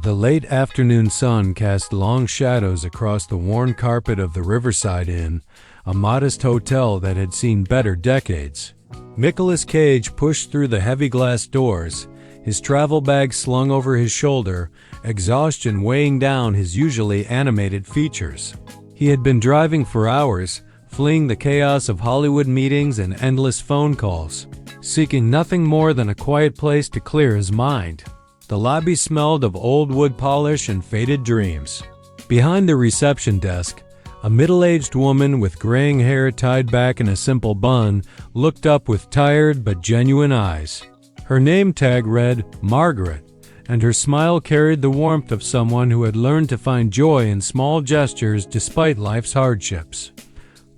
The late afternoon sun cast long shadows across the worn carpet of the Riverside Inn, a modest hotel that had seen better decades. Nicolas Cage pushed through the heavy glass doors, his travel bag slung over his shoulder, exhaustion weighing down his usually animated features. He had been driving for hours, fleeing the chaos of Hollywood meetings and endless phone calls, seeking nothing more than a quiet place to clear his mind. The lobby smelled of old wood polish and faded dreams. Behind the reception desk, a middle-aged woman with graying hair tied back in a simple bun looked up with tired but genuine eyes. Her name tag read Margaret, and her smile carried the warmth of someone who had learned to find joy in small gestures despite life's hardships.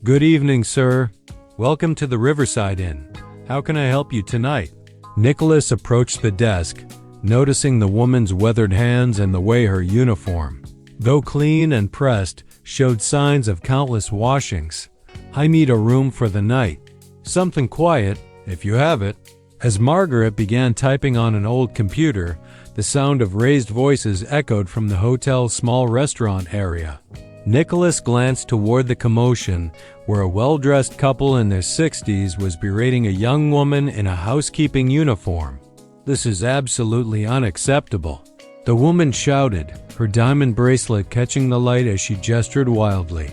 "Good evening, sir. Welcome to the Riverside Inn. How can I help you tonight?" Nicholas approached the desk, noticing the woman's weathered hands and the way her uniform, though clean and pressed, showed signs of countless washings. "I need a room for the night. Something quiet, if you have it." As Margaret began typing on an old computer, the sound of raised voices echoed from the hotel's small restaurant area. Nicholas glanced toward the commotion, where a well-dressed couple in their 60s was berating a young woman in a housekeeping uniform. "This is absolutely unacceptable," the woman shouted, her diamond bracelet catching the light as she gestured wildly.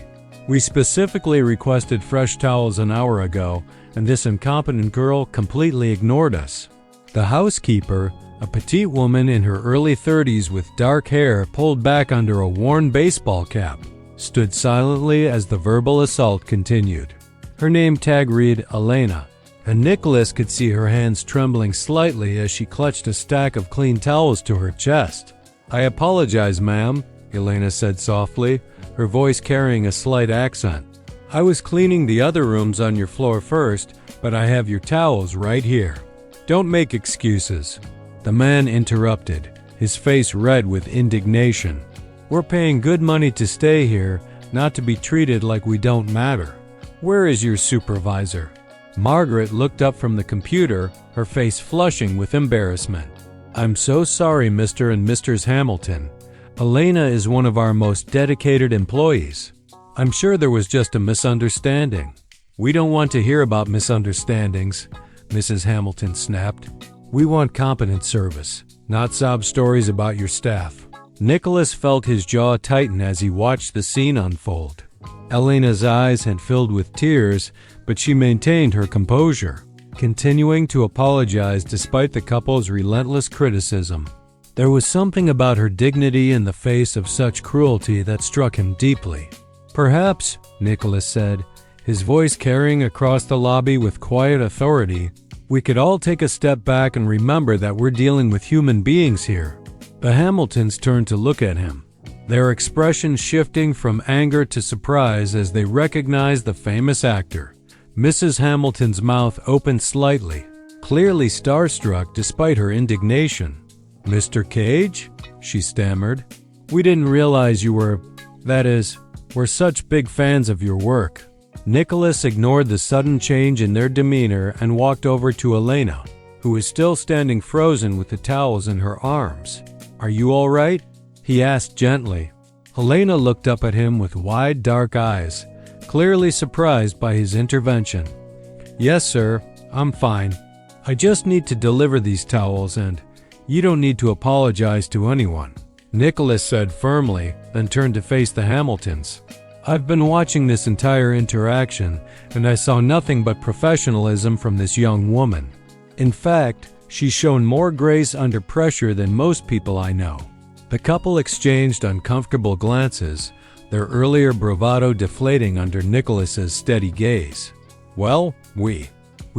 "We specifically requested fresh towels an hour ago, and this incompetent girl completely ignored us." The housekeeper, a petite woman in her early 30s with dark hair pulled back under a worn baseball cap, stood silently as the verbal assault continued. Her name tag read Elena, and Nicholas could see her hands trembling slightly as she clutched a stack of clean towels to her chest. "I apologize, ma'am," Elena said softly, her voice carrying a slight accent. "I was cleaning the other rooms on your floor first, but I have your towels right here." "Don't make excuses," the man interrupted, his face red with indignation. "We're paying good money to stay here, not to be treated like we don't matter. Where is your supervisor?" Margaret looked up from the computer, her face flushing with embarrassment. "I'm so sorry, Mr. and Mrs. Hamilton. Elena is one of our most dedicated employees. I'm sure there was just a misunderstanding." "We don't want to hear about misunderstandings," Mrs. Hamilton snapped. "We want competent service, not sob stories about your staff." Nicholas felt his jaw tighten as he watched the scene unfold. Elena's eyes had filled with tears, but she maintained her composure, continuing to apologize despite the couple's relentless criticism. There was something about her dignity in the face of such cruelty that struck him deeply. "Perhaps," Nicholas said, his voice carrying across the lobby with quiet authority, "we could all take a step back and remember that we're dealing with human beings here." The Hamiltons turned to look at him, their expression shifting from anger to surprise as they recognized the famous actor. Mrs. Hamilton's mouth opened slightly, clearly starstruck despite her indignation. "Mr. Cage?" she stammered. "We didn't realize you were, that is, we're such big fans of your work." Nicholas ignored the sudden change in their demeanor and walked over to Elena, who was still standing frozen with the towels in her arms. "Are you all right?" he asked gently. Elena looked up at him with wide, dark eyes, clearly surprised by his intervention. "Yes, sir, I'm fine. I just need to deliver these towels and you don't need to apologize to anyone," Nicholas said firmly, then turned to face the Hamiltons. "I've been watching this entire interaction, and I saw nothing but professionalism from this young woman. In fact, she's shown more grace under pressure than most people I know." The couple exchanged uncomfortable glances, their earlier bravado deflating under Nicholas's steady gaze. "Well, we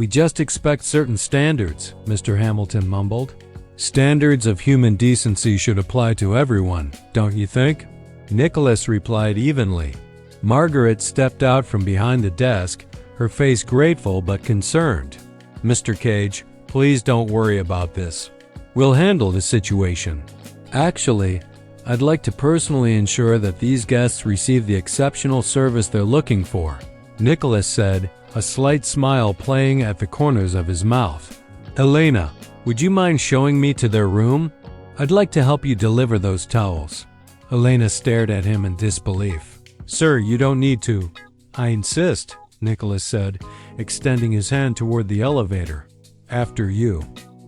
just expect certain standards," Mr. Hamilton mumbled. "Standards of human decency should apply to everyone, don't you think?" Nicholas replied evenly. Margaret stepped out from behind the desk, her face grateful but concerned. "Mr. Cage, please don't worry about this. We'll handle the situation. Actually, I'd like to personally ensure that these guests receive the exceptional service they're looking for," Nicholas said, a slight smile playing at the corners of his mouth. "Elena, would you mind showing me to their room?" I'd like to help you deliver those towels. Elena stared at him in disbelief. Sir, you don't need to. I insist, Nicolas said, extending his hand toward the elevator. After you.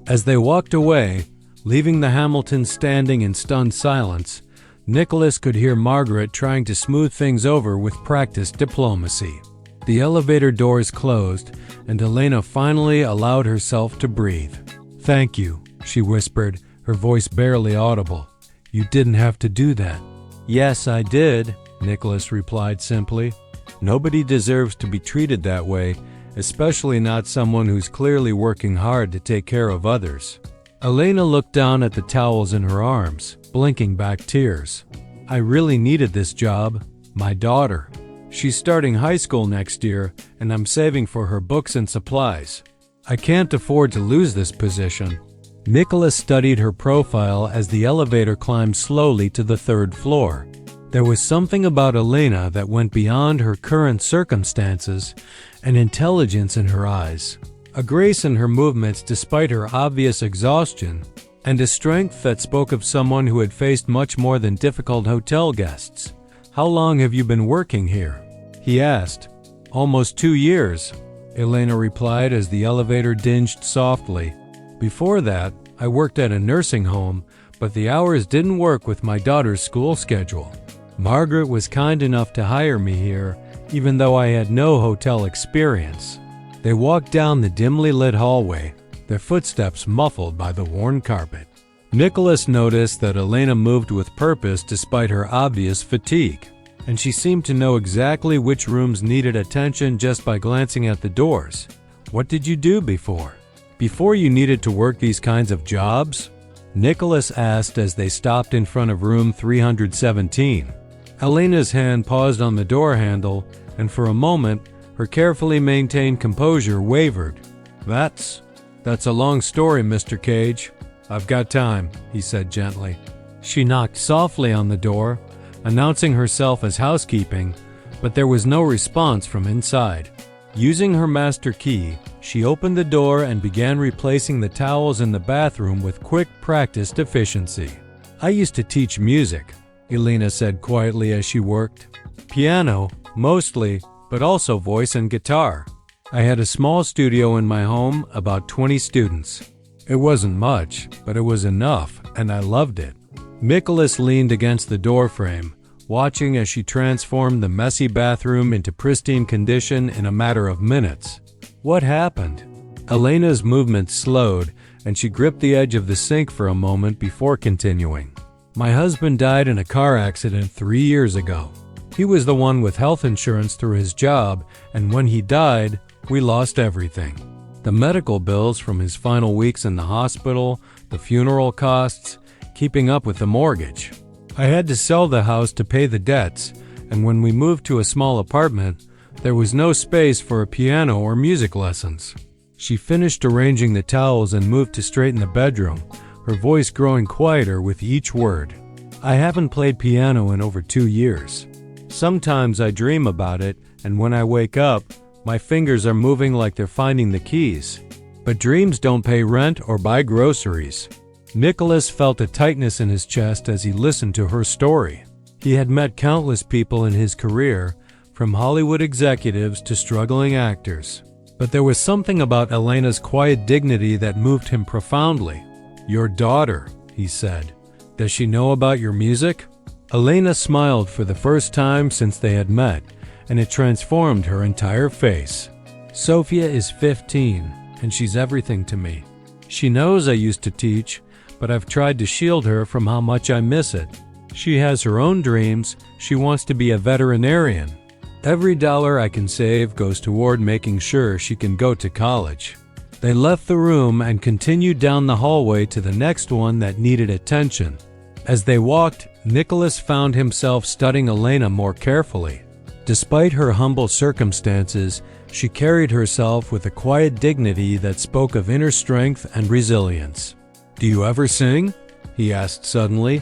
As they walked away, leaving the Hamiltons standing in stunned silence, Nicolas could hear Margaret trying to smooth things over with practiced diplomacy. The elevator doors closed, and Elena finally allowed herself to breathe. Thank you, she whispered, her voice barely audible. You didn't have to do that. Yes, I did, Nicolas replied simply. Nobody deserves to be treated that way, especially not someone who's clearly working hard to take care of others. Elena looked down at the towels in her arms, blinking back tears. I really needed this job. My daughter. She's starting high school next year, and I'm saving for her books and supplies. I can't afford to lose this position. Nicolas studied her profile as the elevator climbed slowly to the third floor. There was something about Elena that went beyond her current circumstances, an intelligence in her eyes, a grace in her movements despite her obvious exhaustion, and a strength that spoke of someone who had faced much more than difficult hotel guests. How long have you been working here? He asked. Almost 2 years, Elena replied as the elevator dinged softly. Before that, I worked at a nursing home, but the hours didn't work with my daughter's school schedule. Margaret was kind enough to hire me here, even though I had no hotel experience. They walked down the dimly lit hallway, their footsteps muffled by the worn carpet. Nicolas noticed that Elena moved with purpose despite her obvious fatigue, and she seemed to know exactly which rooms needed attention just by glancing at the doors. What did you do before? Before you needed to work these kinds of jobs? Nicolas asked as they stopped in front of room 317. Elena's hand paused on the door handle, and for a moment, her carefully maintained composure wavered. That's a long story, Mr. Cage. I've got time, he said gently. She knocked softly on the door, announcing herself as housekeeping, but there was no response from inside. Using her master key, she opened the door and began replacing the towels in the bathroom with quick, practiced efficiency. I used to teach music, Elena said quietly as she worked. Piano, mostly, but also voice and guitar. I had a small studio in my home, about 20 students. It wasn't much, but it was enough, and I loved it. Nicolas leaned against the doorframe, watching as she transformed the messy bathroom into pristine condition in a matter of minutes. What happened? Elena's movements slowed, and she gripped the edge of the sink for a moment before continuing. My husband died in a car accident 3 years ago. He was the one with health insurance through his job, and when he died, we lost everything. The medical bills from his final weeks in the hospital, the funeral costs, keeping up with the mortgage. I had to sell the house to pay the debts, and when we moved to a small apartment, there was no space for a piano or music lessons. She finished arranging the towels and moved to straighten the bedroom, her voice growing quieter with each word. I haven't played piano in over 2 years. Sometimes I dream about it, and when I wake up, my fingers are moving like they're finding the keys. But dreams don't pay rent or buy groceries. Nicolas felt a tightness in his chest as he listened to her story. He had met countless people in his career, from Hollywood executives to struggling actors. But there was something about Elena's quiet dignity that moved him profoundly. Your daughter, he said. Does she know about your music? Elena smiled for the first time since they had met, and it transformed her entire face. Sophia is 15, and she's everything to me. She knows I used to teach, but I've tried to shield her from how much I miss it. She has her own dreams. She wants to be a veterinarian. Every dollar I can save goes toward making sure she can go to college. They left the room and continued down the hallway to the next one that needed attention. As they walked, Nicolas found himself studying Elena more carefully. Despite her humble circumstances, she carried herself with a quiet dignity that spoke of inner strength and resilience. Do you ever sing? He asked suddenly.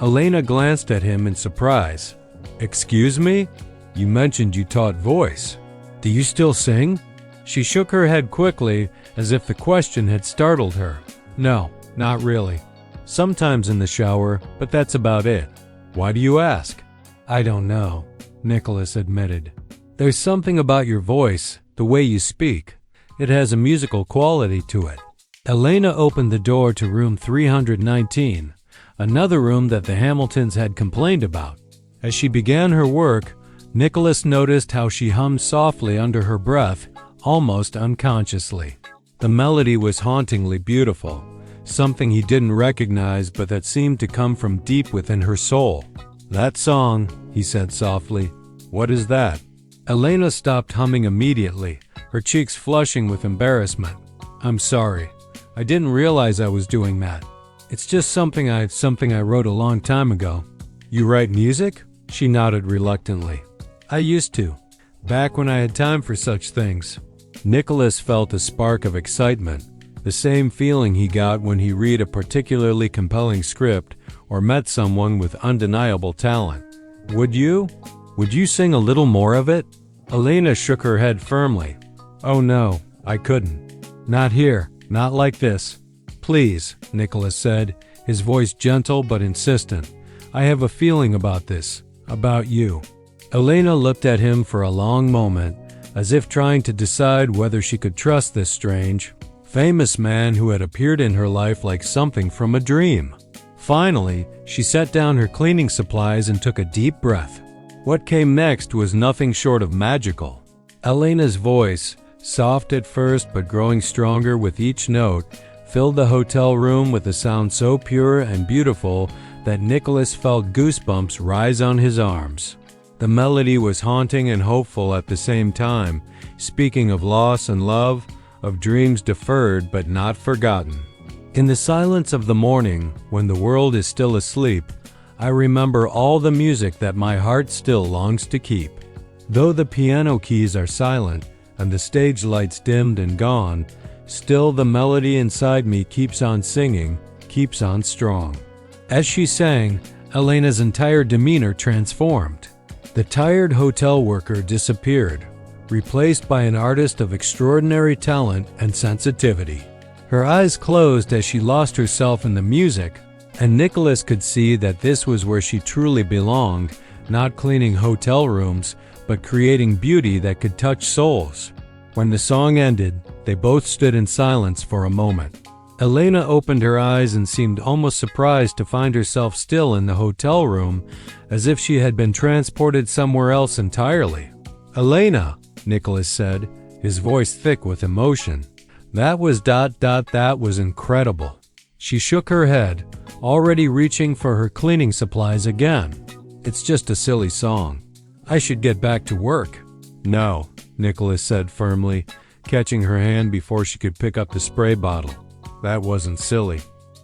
Elena glanced at him in surprise. Excuse me? You mentioned you taught voice. Do you still sing? She shook her head quickly, as if the question had startled her. No, not really. Sometimes in the shower, but that's about it. Why do you ask? I don't know, Nicholas admitted. There's something about your voice, the way you speak. It has a musical quality to it. Elena opened the door to room 319, another room that the Hamiltons had complained about. As she began her work, Nicholas noticed how she hummed softly under her breath, almost unconsciously. The melody was hauntingly beautiful, something he didn't recognize but that seemed to come from deep within her soul. That song, he said softly. What is that? Elena stopped humming immediately, her cheeks flushing with embarrassment. I'm sorry. I didn't realize I was doing that. It's just something I wrote a long time ago. You write music? She nodded reluctantly. I used to, back when I had time for such things. Nicholas felt a spark of excitement, the same feeling he got when he read a particularly compelling script or met someone with undeniable talent. Would you sing a little more of it? Elena shook her head firmly. Oh no, I couldn't. Not here, not like this. Please, Nicholas said, his voice gentle but insistent. I have a feeling about this, about you. Elena looked at him for a long moment, as if trying to decide whether she could trust this strange, famous man who had appeared in her life like something from a dream. Finally, she set down her cleaning supplies and took a deep breath. What came next was nothing short of magical. Elena's voice, soft at first but growing stronger with each note, filled the hotel room with a sound so pure and beautiful that Nicholas felt goosebumps rise on his arms. The melody was haunting and hopeful at the same time, speaking of loss and love, of dreams deferred but not forgotten. In the silence of the morning, when the world is still asleep, I remember all the music that my heart still longs to keep. Though the piano keys are silent and the stage lights dimmed and gone, still the melody inside me keeps on singing, keeps on strong. As she sang, Elena's entire demeanor transformed. The tired hotel worker disappeared, replaced by an artist of extraordinary talent and sensitivity. Her eyes closed as she lost herself in the music, and Nicholas could see that this was where she truly belonged, not cleaning hotel rooms, but creating beauty that could touch souls. When the song ended, they both stood in silence for a moment. Elena opened her eyes and seemed almost surprised to find herself still in the hotel room, as if she had been transported somewhere else entirely. Elena, Nicholas said, his voice thick with emotion. That was incredible. She shook her head, already reaching for her cleaning supplies again. It's just a silly song. I should get back to work. No, Nicholas said firmly, catching her hand before she could pick up the spray bottle. That wasn't silly.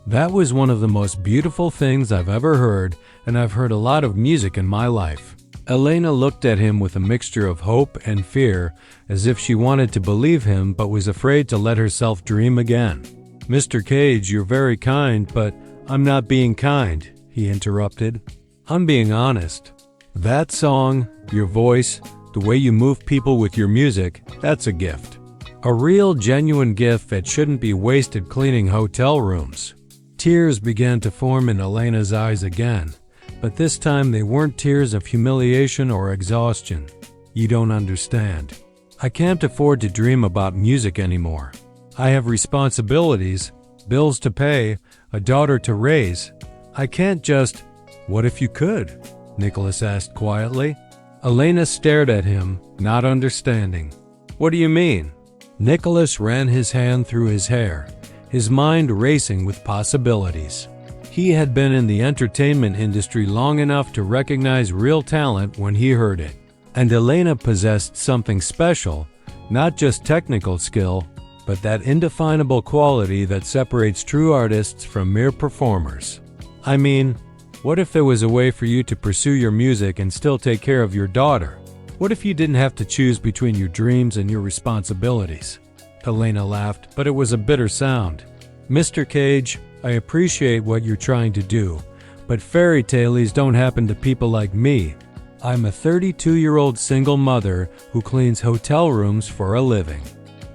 That was one of the most beautiful things I've ever heard, and I've heard a lot of music in my life. Elena looked at him with a mixture of hope and fear, as if she wanted to believe him but was afraid to let herself dream again. Mr. Cage, you're very kind, but I'm not being kind, he interrupted. I'm being honest. That song, your voice, the way you move people with your music, that's a gift. A real, genuine gift that shouldn't be wasted cleaning hotel rooms. Tears began to form in Elena's eyes again, but this time they weren't tears of humiliation or exhaustion. You don't understand. I can't afford to dream about music anymore. I have responsibilities, bills to pay, a daughter to raise. I can't just... What if you could? Nicholas asked quietly. Elena stared at him, not understanding. What do you mean? Nicholas ran his hand through his hair, his mind racing with possibilities. He had been in the entertainment industry long enough to recognize real talent when he heard it. And Elena possessed something special, not just technical skill, but that indefinable quality that separates true artists from mere performers. I mean, what if there was a way for you to pursue your music and still take care of your daughter? What if you didn't have to choose between your dreams and your responsibilities? Elena laughed, but it was a bitter sound. Mr. Cage, I appreciate what you're trying to do, but fairy tales don't happen to people like me. I'm a 32-year-old single mother who cleans hotel rooms for a living.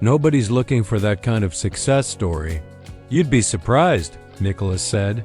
Nobody's looking for that kind of success story. You'd be surprised. Nicolas said.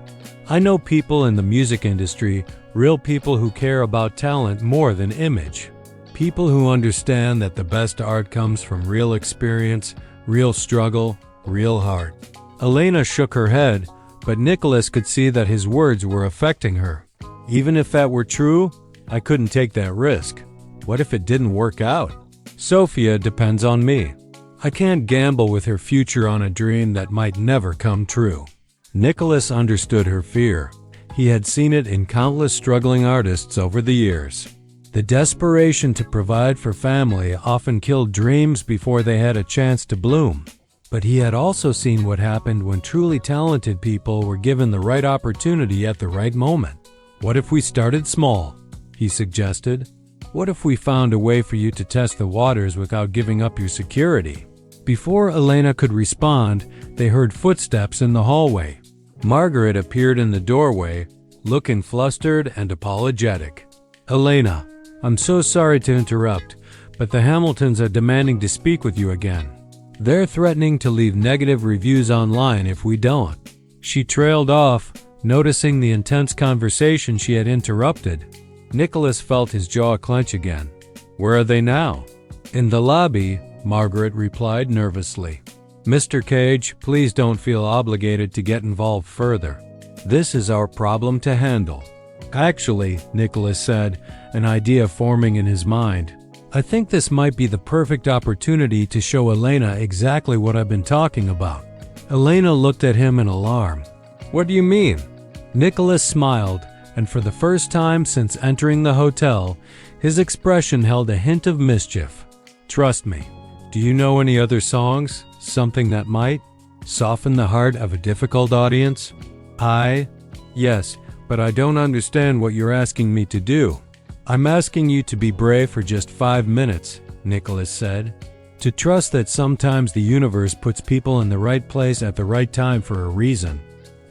I know people in the music industry, real people who care about talent more than image. People who understand that the best art comes from real experience, real struggle, real heart. Elena shook her head, but Nicolas could see that his words were affecting her. Even if that were true, I couldn't take that risk. What if it didn't work out? Sophia depends on me. I can't gamble with her future on a dream that might never come true. Nicolas understood her fear. He had seen it in countless struggling artists over the years. The desperation to provide for family often killed dreams before they had a chance to bloom. But he had also seen what happened when truly talented people were given the right opportunity at the right moment. What if we started small? He suggested. What if we found a way for you to test the waters without giving up your security? Before Elena could respond, they heard footsteps in the hallway. Margaret appeared in the doorway, looking flustered and apologetic. Elena, I'm so sorry to interrupt, but the Hamiltons are demanding to speak with you again. They're threatening to leave negative reviews online if we don't. She trailed off, noticing the intense conversation she had interrupted. Nicolas felt his jaw clench again. Where are they now? In the lobby, Margaret replied nervously. Mr. Cage, please don't feel obligated to get involved further. This is our problem to handle. Actually, Nicolas said, an idea forming in his mind. I think this might be the perfect opportunity to show Elena exactly what I've been talking about. Elena looked at him in alarm. What do you mean? Nicolas smiled, and for the first time since entering the hotel, his expression held a hint of mischief. Trust me. Do you know any other songs? Something that might soften the heart of a difficult audience? Yes, but I don't understand what you're asking me to do. I'm asking you to be brave for just 5 minutes, Nicolas said. To trust that sometimes the universe puts people in the right place at the right time for a reason.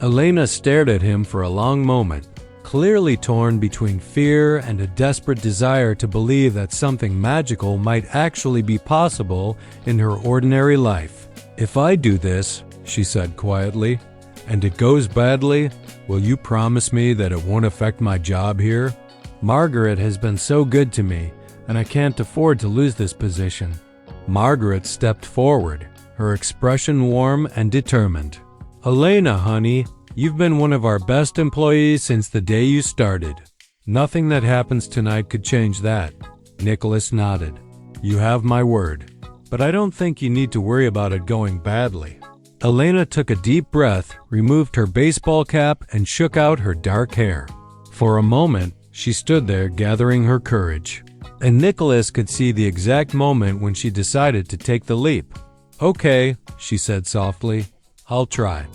Elena stared at him for a long moment, clearly torn between fear and a desperate desire to believe that something magical might actually be possible in her ordinary life. If I do this, she said quietly, and it goes badly, will you promise me that it won't affect my job here? Margaret has been so good to me, and I can't afford to lose this position. Margaret stepped forward, her expression warm and determined. Elena, honey, you've been one of our best employees since the day you started. Nothing that happens tonight could change that. Nicolas nodded. You have my word. But I don't think you need to worry about it going badly. Elena took a deep breath, removed her baseball cap, and shook out her dark hair. For a moment, she stood there gathering her courage. And Nicolas could see the exact moment when she decided to take the leap. Okay, she said softly. I'll try.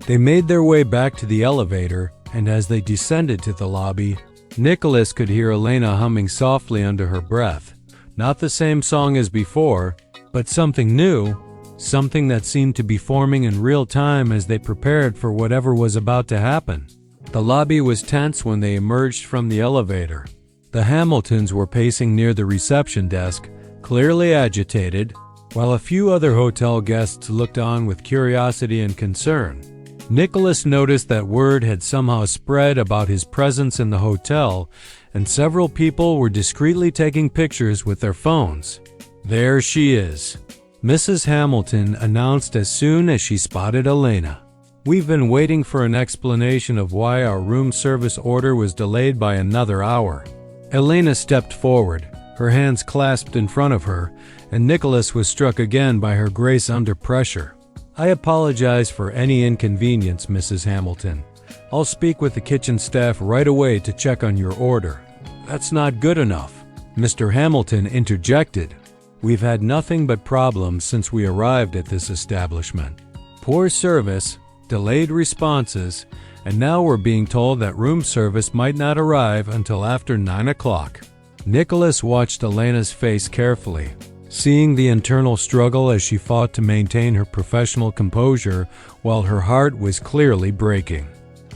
They made their way back to the elevator, and as they descended to the lobby, Nicolas could hear Elena humming softly under her breath. Not the same song as before, but something new, something that seemed to be forming in real time as they prepared for whatever was about to happen. The lobby was tense when they emerged from the elevator. The Hamiltons were pacing near the reception desk, clearly agitated, while a few other hotel guests looked on with curiosity and concern. Nicolas noticed that word had somehow spread about his presence in the hotel, and several people were discreetly taking pictures with their phones. There she is, Mrs. Hamilton announced as soon as she spotted Elena. We've been waiting for an explanation of why our room service order was delayed by another hour. Elena stepped forward, her hands clasped in front of her, and Nicolas was struck again by her grace under pressure. I apologize for any inconvenience, Mrs. Hamilton. I'll speak with the kitchen staff right away to check on your order. That's not good enough, Mr. Hamilton interjected. We've had nothing but problems since we arrived at this establishment. Poor service, delayed responses, and now we're being told that room service might not arrive until after 9 o'clock. Nicolas watched Elena's face carefully, seeing the internal struggle as she fought to maintain her professional composure while her heart was clearly breaking.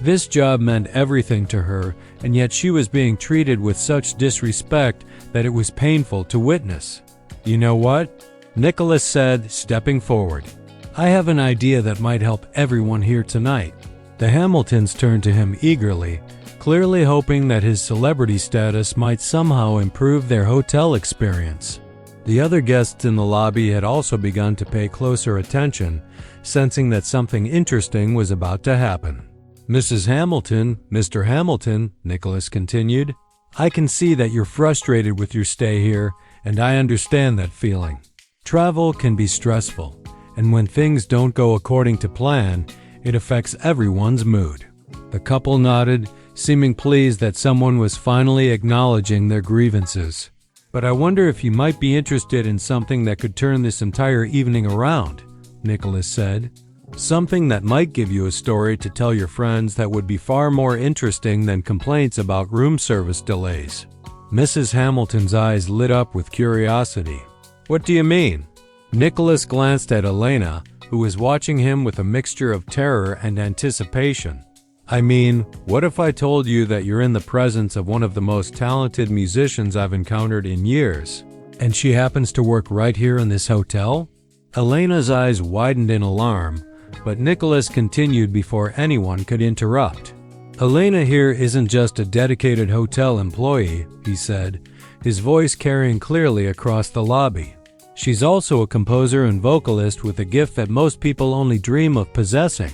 This job meant everything to her, and yet she was being treated with such disrespect that it was painful to witness. You know what? Nicolas said, stepping forward. I have an idea that might help everyone here tonight. The Hamiltons turned to him eagerly, clearly hoping that his celebrity status might somehow improve their hotel experience. The other guests in the lobby had also begun to pay closer attention, sensing that something interesting was about to happen. "Mrs. Hamilton, Mr. Hamilton," Nicholas continued, "I can see that you're frustrated with your stay here, and I understand that feeling. Travel can be stressful, and when things don't go according to plan, it affects everyone's mood." The couple nodded, seeming pleased that someone was finally acknowledging their grievances. "But I wonder if you might be interested in something that could turn this entire evening around," Nicholas said. "Something that might give you a story to tell your friends that would be far more interesting than complaints about room service delays." Mrs. Hamilton's eyes lit up with curiosity. "What do you mean?" Nicholas glanced at Elena, who was watching him with a mixture of terror and anticipation. "I mean, what if I told you that you're in the presence of one of the most talented musicians I've encountered in years, and she happens to work right here in this hotel?" Elena's eyes widened in alarm, but Nicholas continued before anyone could interrupt. "Elena here isn't just a dedicated hotel employee," he said, his voice carrying clearly across the lobby. "She's also a composer and vocalist with a gift that most people only dream of possessing.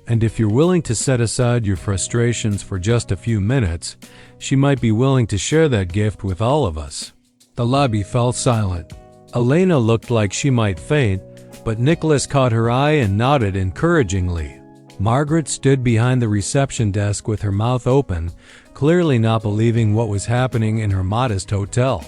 And if you're willing to set aside your frustrations for just a few minutes, she might be willing to share that gift with all of us." The lobby fell silent. Elena looked like she might faint, but Nicholas caught her eye and nodded encouragingly. Margaret stood behind the reception desk with her mouth open, clearly not believing what was happening in her modest hotel.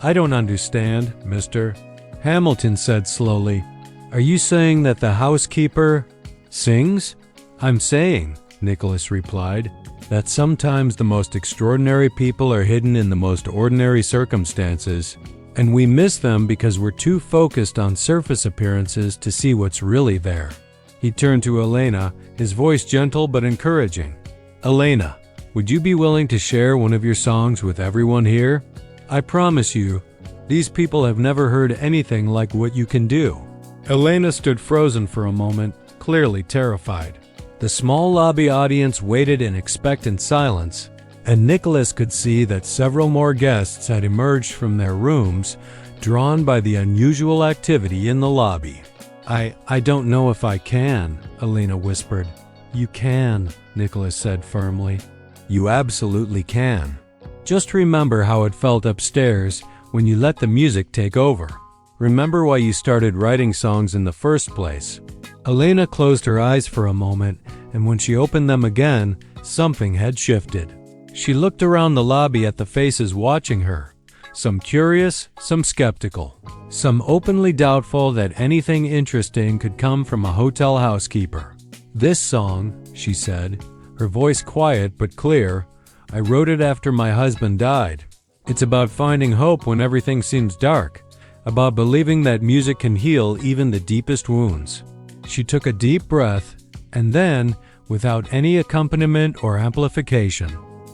"I don't understand, Mr. Hamilton said slowly. "Are you saying that the housekeeper sings?" "I'm saying," Nicholas replied, "that sometimes the most extraordinary people are hidden in the most ordinary circumstances, and we miss them because we're too focused on surface appearances to see what's really there." He turned to Elena, his voice gentle but encouraging. "Elena, would you be willing to share one of your songs with everyone here? I promise you, these people have never heard anything like what you can do." Elena stood frozen for a moment, clearly terrified. The small lobby audience waited in expectant silence, and Nicholas could see that several more guests had emerged from their rooms, drawn by the unusual activity in the lobby. I don't know if I can," Elena whispered. "You can," Nicholas said firmly. "You absolutely can. Just remember how it felt upstairs when you let the music take over. Remember why you started writing songs in the first place." Elena closed her eyes for a moment, and when she opened them again, something had shifted. She looked around the lobby at the faces watching her, some curious, some skeptical, some openly doubtful that anything interesting could come from a hotel housekeeper. "This song," she said, her voice quiet but clear, "I wrote it after my husband died. It's about finding hope when everything seems dark, about believing that music can heal even the deepest wounds." She took a deep breath, and then, without any accompaniment or amplification,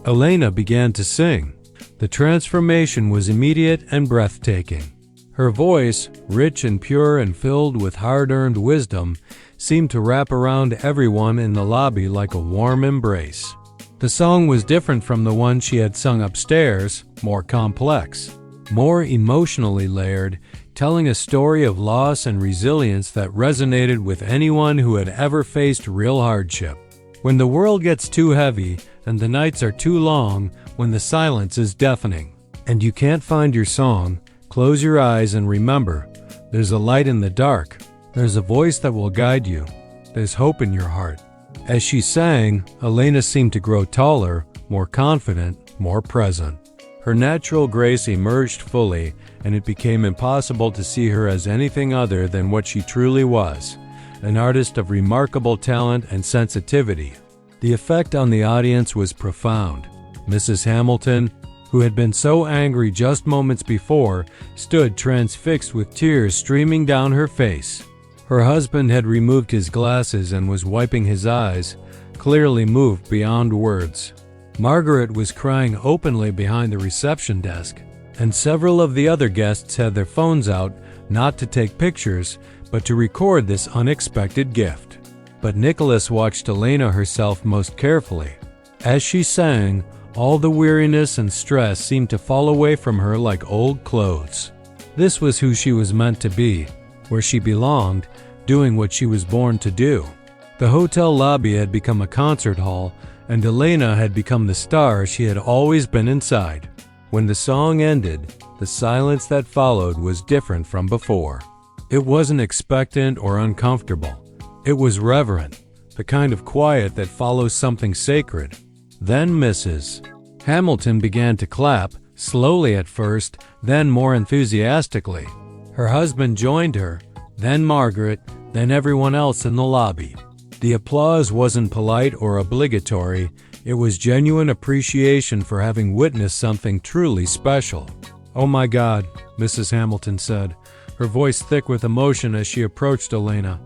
Elena began to sing. The transformation was immediate and breathtaking. Her voice, rich and pure and filled with hard-earned wisdom, seemed to wrap around everyone in the lobby like a warm embrace. The song was different from the one she had sung upstairs, more complex, more emotionally layered, telling a story of loss and resilience that resonated with anyone who had ever faced real hardship. When the world gets too heavy and the nights are too long, when the silence is deafening, and you can't find your song, close your eyes and remember, there's a light in the dark. There's a voice that will guide you. There's hope in your heart. As she sang, Elena seemed to grow taller, more confident, more present. Her natural grace emerged fully, and it became impossible to see her as anything other than what she truly was, an artist of remarkable talent and sensitivity. The effect on the audience was profound. Mrs. Hamilton, who had been so angry just moments before, stood transfixed with tears streaming down her face. Her husband had removed his glasses and was wiping his eyes, clearly moved beyond words. Margaret was crying openly behind the reception desk, and several of the other guests had their phones out, not to take pictures, but to record this unexpected gift. but Nicolas watched Elena herself most carefully. As she sang, all the weariness and stress seemed to fall away from her like old clothes. This was who she was meant to be, where she belonged, doing what she was born to do. The hotel lobby had become a concert hall, and Elena had become the star she had always been inside. When the song ended, the silence that followed was different from before. It wasn't expectant or uncomfortable. It was reverent, the kind of quiet that follows something sacred. Then Mrs. Hamilton began to clap, slowly at first, then more enthusiastically. Her husband joined her, then Margaret, then everyone else in the lobby. The applause wasn't polite or obligatory, it was genuine appreciation for having witnessed something truly special. "Oh my God," Mrs. Hamilton said, her voice thick with emotion as she approached Elena.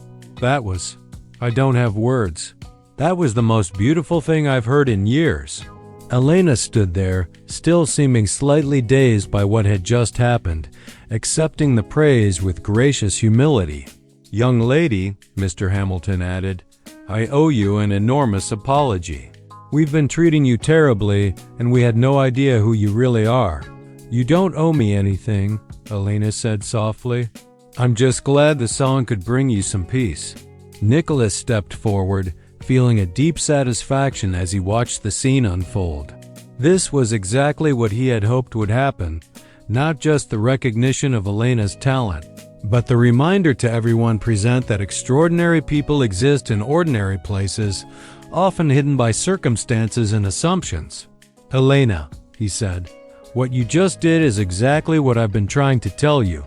I don't have words. That was the most beautiful thing I've heard in years." Elena stood there, still seeming slightly dazed by what had just happened, accepting the praise with gracious humility. "Young lady," Mr. Hamilton added, "I owe you an enormous apology. We've been treating you terribly, and we had no idea who you really are." "You don't owe me anything," Elena said softly. "I'm just glad the song could bring you some peace." Nicolas stepped forward, feeling a deep satisfaction as he watched the scene unfold. This was exactly what he had hoped would happen, not just the recognition of Elena's talent, but the reminder to everyone present that extraordinary people exist in ordinary places, often hidden by circumstances and assumptions. "Elena," he said, "what you just did is exactly what I've been trying to tell you.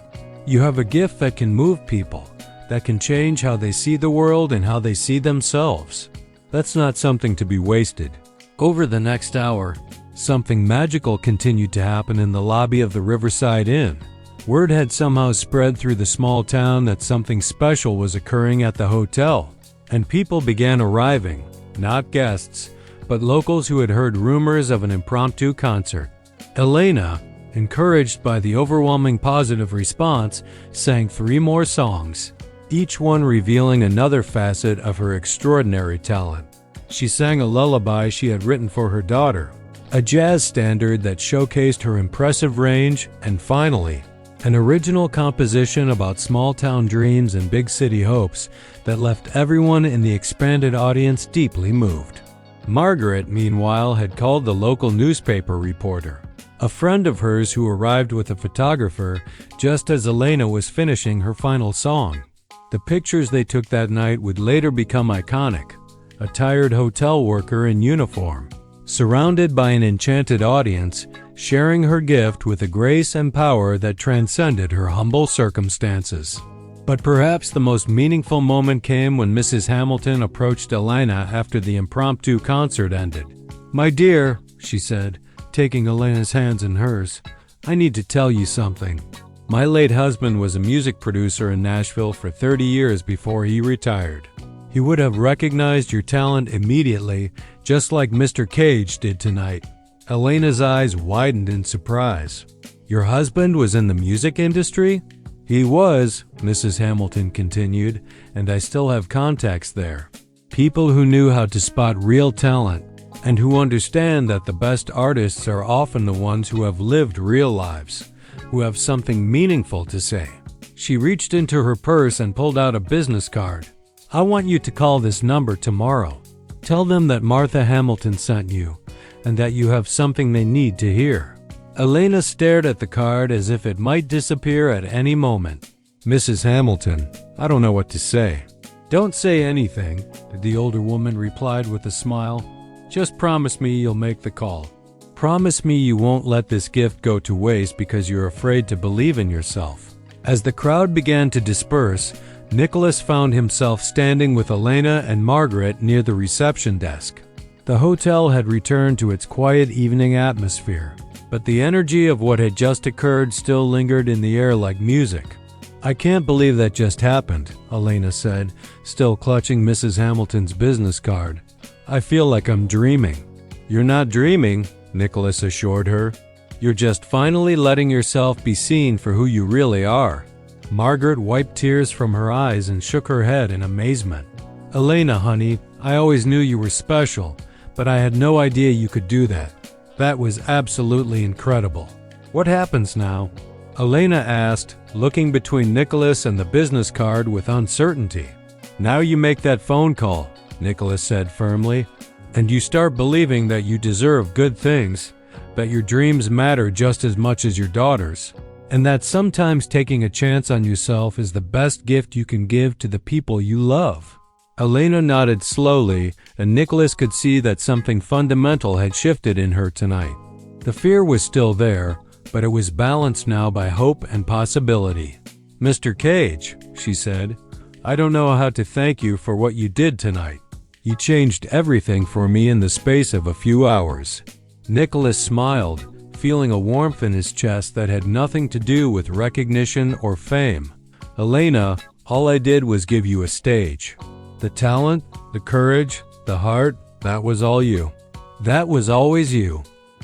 You have a gift that can move people, that can change how they see the world and how they see themselves. That's not something to be wasted." Over the next hour, something magical continued to happen in the lobby of the Riverside Inn. Word had somehow spread through the small town that something special was occurring at the hotel, and people began arriving, not guests, but locals who had heard rumors of an impromptu concert. Elena, encouraged by the overwhelming positive response, sang 3 more songs, each one revealing another facet of her extraordinary talent. She sang a lullaby she had written for her daughter, a jazz standard that showcased her impressive range, and finally, an original composition about small-town dreams and big-city hopes that left everyone in the expanded audience deeply moved. Margaret, meanwhile, had called the local newspaper reporter, a friend of hers who arrived with a photographer just as Elena was finishing her final song. The pictures they took that night would later become iconic. A tired hotel worker in uniform, surrounded by an enchanted audience, sharing her gift with a grace and power that transcended her humble circumstances. But perhaps the most meaningful moment came when Mrs. Hamilton approached Elena after the impromptu concert ended. "My dear," she said, taking Elena's hands in hers, "I need to tell you something. My late husband was a music producer in Nashville for 30 years before he retired. He would have recognized your talent immediately, just like Mr. Cage did tonight." Elena's eyes widened in surprise. "Your husband was in the music industry?" "He was," Mrs. Hamilton continued, "and I still have contacts there. People who knew how to spot real talent, and who understand that the best artists are often the ones who have lived real lives, who have something meaningful to say." She reached into her purse and pulled out a business card. "I want you to call this number tomorrow. Tell them that Martha Hamilton sent you, and that you have something they need to hear." Elena stared at the card as if it might disappear at any moment. "Mrs. Hamilton, I don't know what to say." "Don't say anything," the older woman replied with a smile. "Just promise me you'll make the call. Promise me you won't let this gift go to waste because you're afraid to believe in yourself." As the crowd began to disperse, Nicolas found himself standing with Elena and Margaret near the reception desk. The hotel had returned to its quiet evening atmosphere, but the energy of what had just occurred still lingered in the air like music. "I can't believe that just happened," Elena said, still clutching Mrs. Hamilton's business card. "I feel like I'm dreaming." "You're not dreaming," Nicolas assured her. "You're just finally letting yourself be seen for who you really are." Margaret wiped tears from her eyes and shook her head in amazement. "Elena, honey, I always knew you were special, but I had no idea you could do that. That was absolutely incredible." "What happens now?" Elena asked, looking between Nicolas and the business card with uncertainty. "Now you make that phone call," Nicolas said firmly, "and you start believing that you deserve good things, that your dreams matter just as much as your daughter's, and that sometimes taking a chance on yourself is the best gift you can give to the people you love." Elena nodded slowly, and Nicolas could see that something fundamental had shifted in her tonight. The fear was still there, but it was balanced now by hope and possibility. "Mr. Cage," she said, "I don't know how to thank you for what you did tonight. You changed everything for me in the space of a few hours." Nicolas smiled, feeling a warmth in his chest that had nothing to do with recognition or fame. "Elena, all I did was give you a stage. The talent, the courage, the heart, that was all you. That was always you."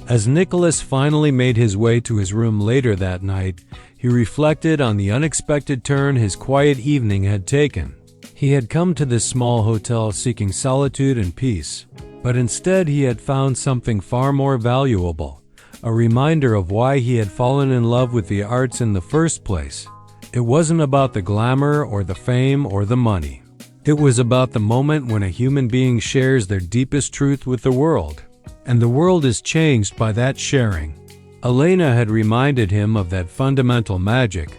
As Nicolas finally made his way to his room later that night, he reflected on the unexpected turn his quiet evening had taken. He had come to this small hotel seeking solitude and peace, but instead he had found something far more valuable, a reminder of why he had fallen in love with the arts in the first place. It wasn't about the glamour or the fame or the money. It was about the moment when a human being shares their deepest truth with the world, and the world is changed by that sharing. Elena had reminded him of that fundamental magic,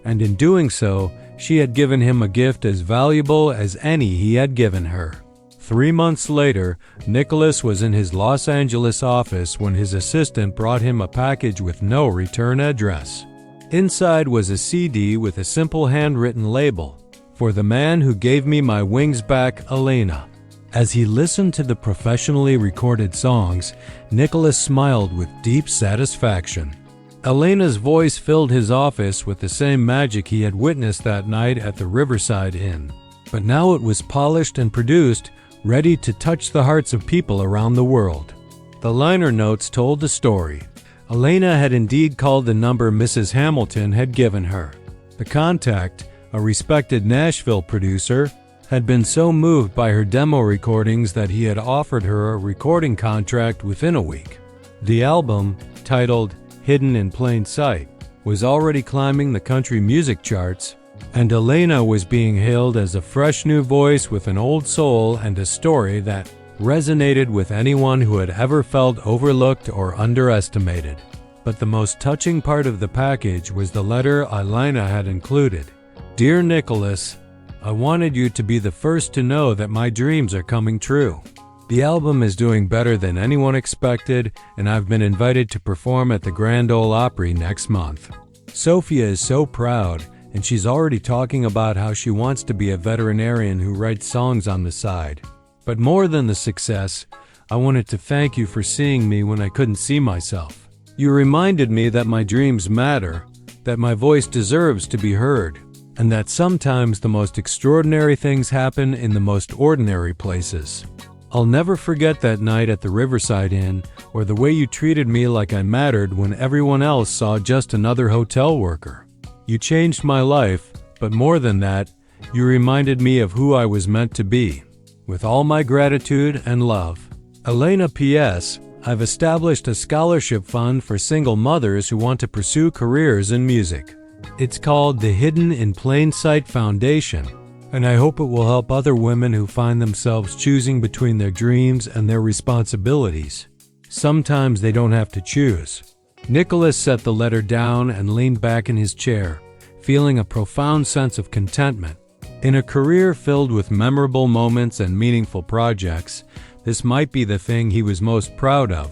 and in doing so, she had given him a gift as valuable as any he had given her. 3 months later, Nicolas was in his Los Angeles office when his assistant brought him a package with no return address. Inside was a CD with a simple handwritten label, "For the man who gave me my wings back, Elena." As he listened to the professionally recorded songs, Nicolas smiled with deep satisfaction. Elena's voice filled his office with the same magic he had witnessed that night at the Riverside Inn. But now it was polished and produced, ready to touch the hearts of people around the world. The liner notes told the story. Elena had indeed called the number Mrs. Hamilton had given her. The contact, a respected Nashville producer, had been so moved by her demo recordings that he had offered her a recording contract within a week. The album, titled Hidden in Plain Sight, was already climbing the country music charts, and Elena was being hailed as a fresh new voice with an old soul and a story that resonated with anyone who had ever felt overlooked or underestimated. But the most touching part of the package was the letter Elena had included. "Dear Nicolas, I wanted you to be the first to know that my dreams are coming true. The album is doing better than anyone expected, and I've been invited to perform at the Grand Ole Opry next month. Sophia is so proud, and she's already talking about how she wants to be a veterinarian who writes songs on the side. But more than the success, I wanted to thank you for seeing me when I couldn't see myself. You reminded me that my dreams matter, that my voice deserves to be heard, and that sometimes the most extraordinary things happen in the most ordinary places. I'll never forget that night at the Riverside Inn, or the way you treated me like I mattered when everyone else saw just another hotel worker. You changed my life, but more than that, you reminded me of who I was meant to be. With all my gratitude and love. Elena P.S. I've established a scholarship fund for single mothers who want to pursue careers in music. It's called the Hidden in Plain Sight Foundation, and I hope it will help other women who find themselves choosing between their dreams and their responsibilities. Sometimes they don't have to choose." Nicolas set the letter down and leaned back in his chair, feeling a profound sense of contentment. In a career filled with memorable moments and meaningful projects, this might be the thing he was most proud of,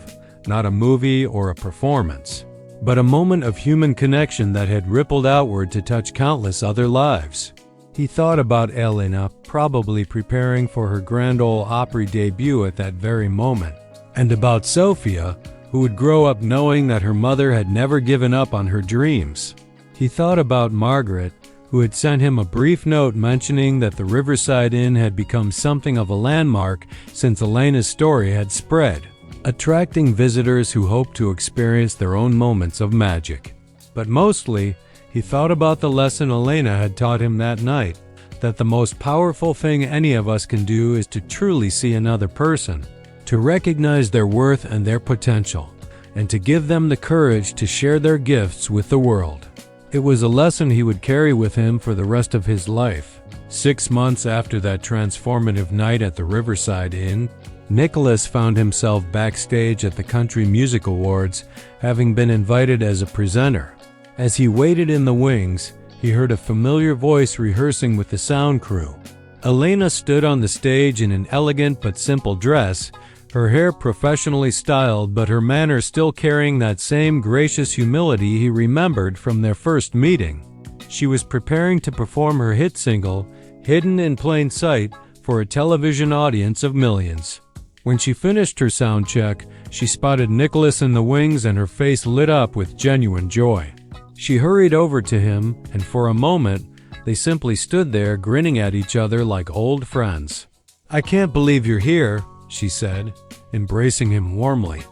not a movie or a performance, but a moment of human connection that had rippled outward to touch countless other lives. He thought about Elena probably preparing for her Grand Ole Opry debut at that very moment, and about Sophia, who would grow up knowing that her mother had never given up on her dreams. He thought about Margaret, who had sent him a brief note mentioning that the Riverside Inn had become something of a landmark since Elena's story had spread, attracting visitors who hoped to experience their own moments of magic. But mostly, he thought about the lesson Elena had taught him that night, that the most powerful thing any of us can do is to truly see another person, to recognize their worth and their potential, and to give them the courage to share their gifts with the world. It was a lesson he would carry with him for the rest of his life. 6 months after that transformative night at the Riverside Inn, Nicolas found himself backstage at the Country Music Awards, having been invited as a presenter. As he waited in the wings, he heard a familiar voice rehearsing with the sound crew. Elena stood on the stage in an elegant but simple dress, her hair professionally styled but her manner still carrying that same gracious humility he remembered from their first meeting. She was preparing to perform her hit single, Hidden in Plain Sight, for a television audience of millions. When she finished her sound check, she spotted Nicolas in the wings and her face lit up with genuine joy. She hurried over to him, and for a moment, they simply stood there grinning at each other like old friends. "I can't believe you're here," she said, embracing him warmly.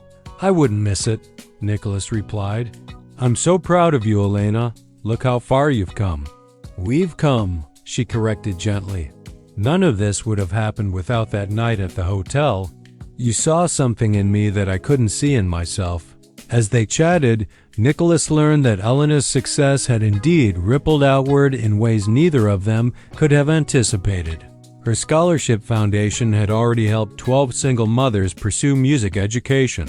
"I wouldn't miss it," Nicolas replied. "I'm so proud of you, Elena. Look how far you've come." "We've come," she corrected gently. "None of this would have happened without that night at the hotel. You saw something in me that I couldn't see in myself." As they chatted, Nicolas learned that Elena's success had indeed rippled outward in ways neither of them could have anticipated. Her scholarship foundation had already helped 12 single mothers pursue music education.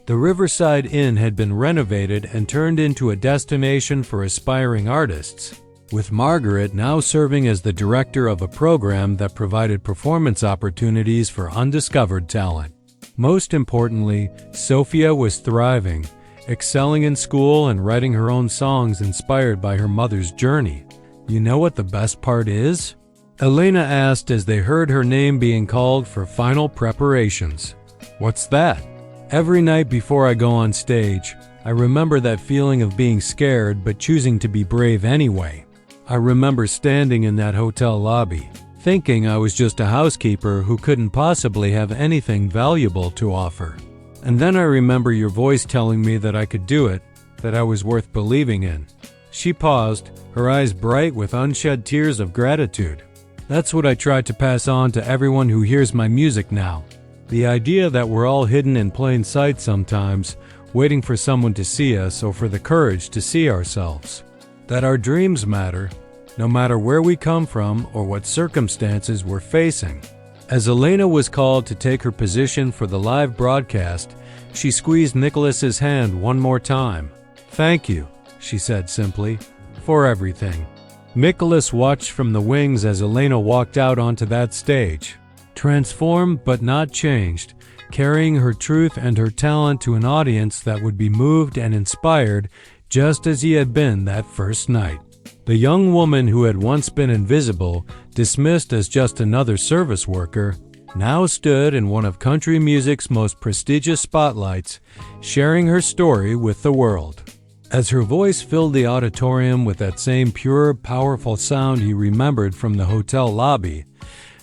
The Riverside Inn had been renovated and turned into a destination for aspiring artists, with Margaret now serving as the director of a program that provided performance opportunities for undiscovered talent. Most importantly, Sophia was thriving, excelling in school and writing her own songs inspired by her mother's journey. "You know what the best part is?" Elena asked as they heard her name being called for final preparations. "What's that?" "Every night before I go on stage, I remember that feeling of being scared but choosing to be brave anyway. I remember standing in that hotel lobby, thinking I was just a housekeeper who couldn't possibly have anything valuable to offer. And then I remember your voice telling me that I could do it, that I was worth believing in." She paused, her eyes bright with unshed tears of gratitude. "That's what I try to pass on to everyone who hears my music now. The idea that we're all hidden in plain sight sometimes, waiting for someone to see us or for the courage to see ourselves. That our dreams matter, no matter where we come from or what circumstances we're facing." As Elena was called to take her position for the live broadcast, she squeezed Nicolas's hand one more time. "Thank you," she said simply, "for everything." Nicolas watched from the wings as Elena walked out onto that stage, transformed but not changed, carrying her truth and her talent to an audience that would be moved and inspired just as he had been that first night. The young woman who had once been invisible, dismissed as just another service worker, now stood in one of country music's most prestigious spotlights, sharing her story with the world. As her voice filled the auditorium with that same pure, powerful sound he remembered from the hotel lobby,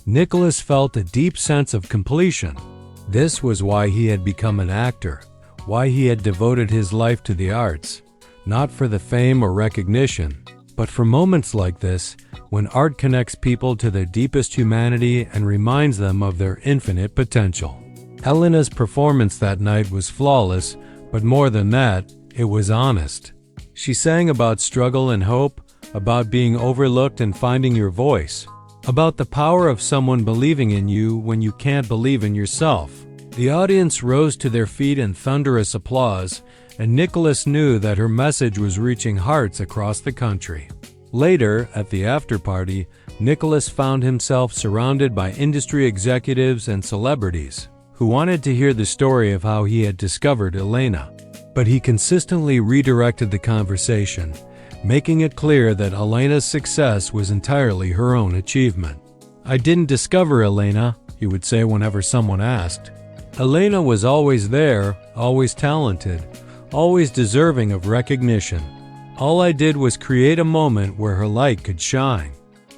Nicolas felt a deep sense of completion. This was why he had become an actor, why he had devoted his life to the arts, not for the fame or recognition, but for moments like this, when art connects people to their deepest humanity and reminds them of their infinite potential. Elena's performance that night was flawless, but more than that, it was honest. She sang about struggle and hope, about being overlooked and finding your voice, about the power of someone believing in you when you can't believe in yourself. The audience rose to their feet in thunderous applause, and Nicolas knew that her message was reaching hearts across the country. Later, at the after-party, Nicolas found himself surrounded by industry executives and celebrities who wanted to hear the story of how he had discovered Elena. But he consistently redirected the conversation, making it clear that Elena's success was entirely her own achievement. "I didn't discover Elena," he would say whenever someone asked. "Elena was always there, always talented, always deserving of recognition. All I did was create a moment where her light could shine."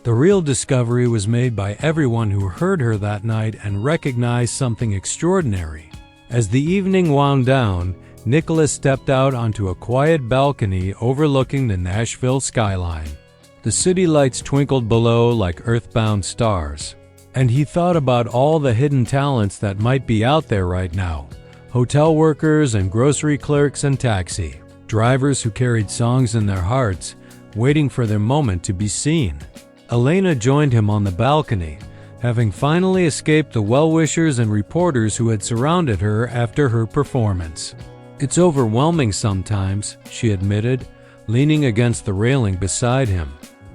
The real discovery was made by everyone who heard her that night and recognized something extraordinary. As the evening wound down, Nicolas stepped out onto a quiet balcony overlooking the Nashville skyline. The city lights twinkled below like earthbound stars. And he thought about all the hidden talents that might be out there right now. Hotel workers and grocery clerks and taxi drivers who carried songs in their hearts, waiting for their moment to be seen. Elena joined him on the balcony, having finally escaped the well-wishers and reporters who had surrounded her after her performance. "It's overwhelming sometimes," she admitted, leaning against the railing beside him.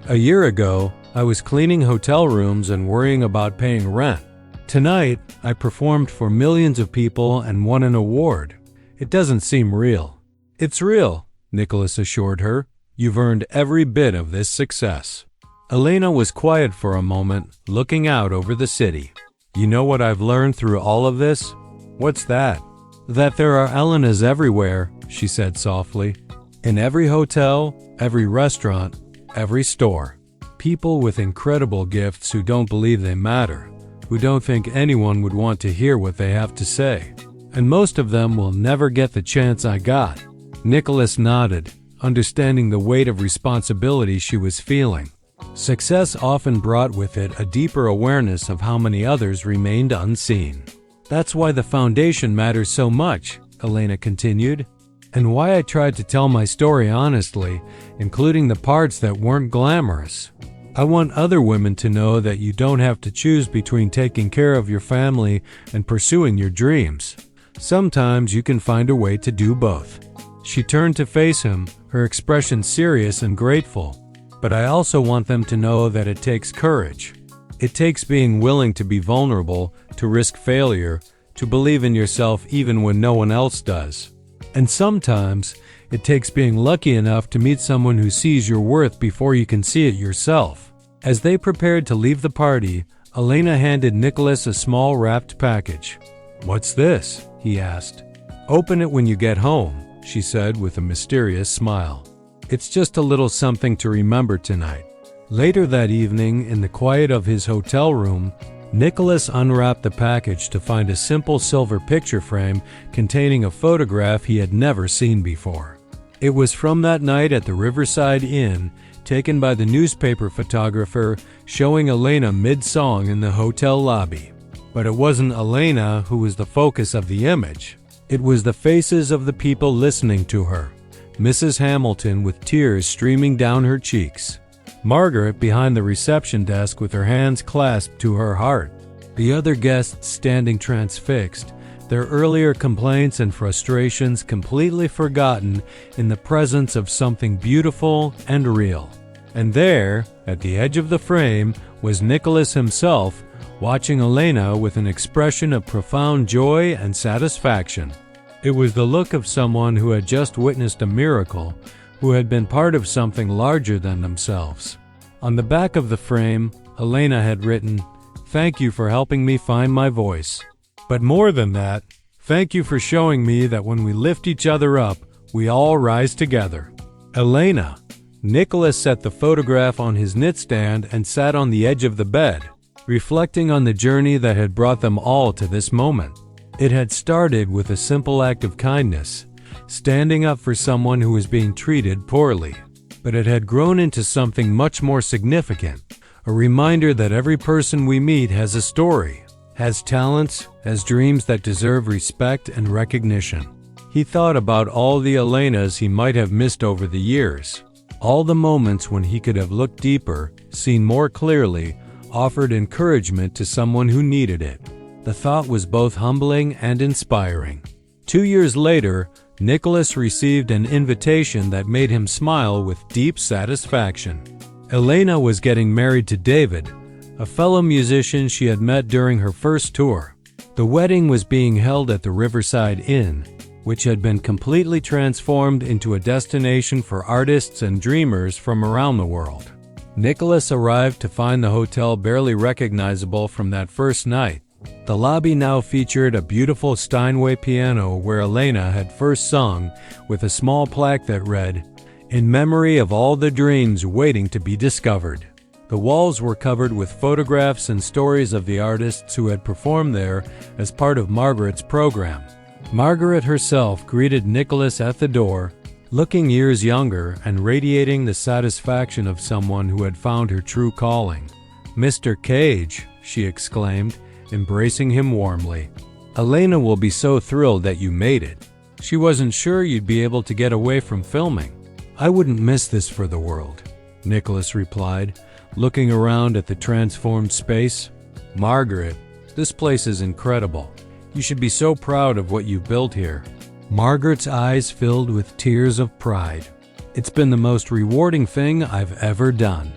"A year ago, I was cleaning hotel rooms and worrying about paying rent. Tonight, I performed for millions of people and won an award. It doesn't seem real." "It's real," Nicolas assured her. "You've earned every bit of this success." Elena was quiet for a moment, looking out over the city. "You know what I've learned through all of this?" "What's that?" "That there are Elenas everywhere," she said softly. "In every hotel, every restaurant, every store. People with incredible gifts who don't believe they matter, who don't think anyone would want to hear what they have to say. And most of them will never get the chance I got." Nicolas nodded, understanding the weight of responsibility she was feeling. Success often brought with it a deeper awareness of how many others remained unseen. "That's why the foundation matters so much," Elena continued, "and why I tried to tell my story honestly, including the parts that weren't glamorous. I want other women to know that you don't have to choose between taking care of your family and pursuing your dreams. Sometimes you can find a way to do both." She turned to face him, her expression serious and grateful. "But I also want them to know that it takes courage. It takes being willing to be vulnerable, to risk failure, to believe in yourself even when no one else does. And sometimes, it takes being lucky enough to meet someone who sees your worth before you can see it yourself." As they prepared to leave the party, Elena handed Nicolas a small wrapped package. "What's this?" he asked. "Open it when you get home," she said with a mysterious smile. "It's just a little something to remember tonight." Later that evening, in the quiet of his hotel room, Nicolas unwrapped the package to find a simple silver picture frame containing a photograph he had never seen before. It was from that night at the Riverside Inn, taken by the newspaper photographer, showing Elena mid-song in the hotel lobby. But it wasn't Elena who was the focus of the image. It was the faces of the people listening to her. Mrs. Hamilton with tears streaming down her cheeks. Margaret behind the reception desk with her hands clasped to her heart. The other guests standing transfixed, their earlier complaints and frustrations completely forgotten in the presence of something beautiful and real. And there, at the edge of the frame, was Nicolas himself, watching Elena with an expression of profound joy and satisfaction. It was the look of someone who had just witnessed a miracle, who had been part of something larger than themselves. On the back of the frame, Elena had written, "Thank you for helping me find my voice. But more than that, thank you for showing me that when we lift each other up, we all rise together." Elena. Nicolas set the photograph on his nightstand and sat on the edge of the bed, reflecting on the journey that had brought them all to this moment. It had started with a simple act of kindness, standing up for someone who was being treated poorly. But it had grown into something much more significant, a reminder that every person we meet has a story, has talents, has dreams that deserve respect and recognition. He thought about all the Elenas he might have missed over the years, all the moments when he could have looked deeper, seen more clearly, offered encouragement to someone who needed it. The thought was both humbling and inspiring. 2 years later, Nicolas received an invitation that made him smile with deep satisfaction. Elena was getting married to David, a fellow musician she had met during her first tour. The wedding was being held at the Riverside Inn, which had been completely transformed into a destination for artists and dreamers from around the world. Nicolas arrived to find the hotel barely recognizable from that first night. The lobby now featured a beautiful Steinway piano where Elena had first sung, with a small plaque that read, "In memory of all the dreams waiting to be discovered." The walls were covered with photographs and stories of the artists who had performed there as part of Margaret's program. Margaret herself greeted Nicolas at the door, looking years younger and radiating the satisfaction of someone who had found her true calling. "Mr. Cage," she exclaimed, embracing him warmly. "Elena will be so thrilled that you made it. She wasn't sure you'd be able to get away from filming." "I wouldn't miss this for the world," Nicolas replied, looking around at the transformed space. "Margaret, this place is incredible. You should be so proud of what you've built here." Margaret's eyes filled with tears of pride. "It's been the most rewarding thing I've ever done.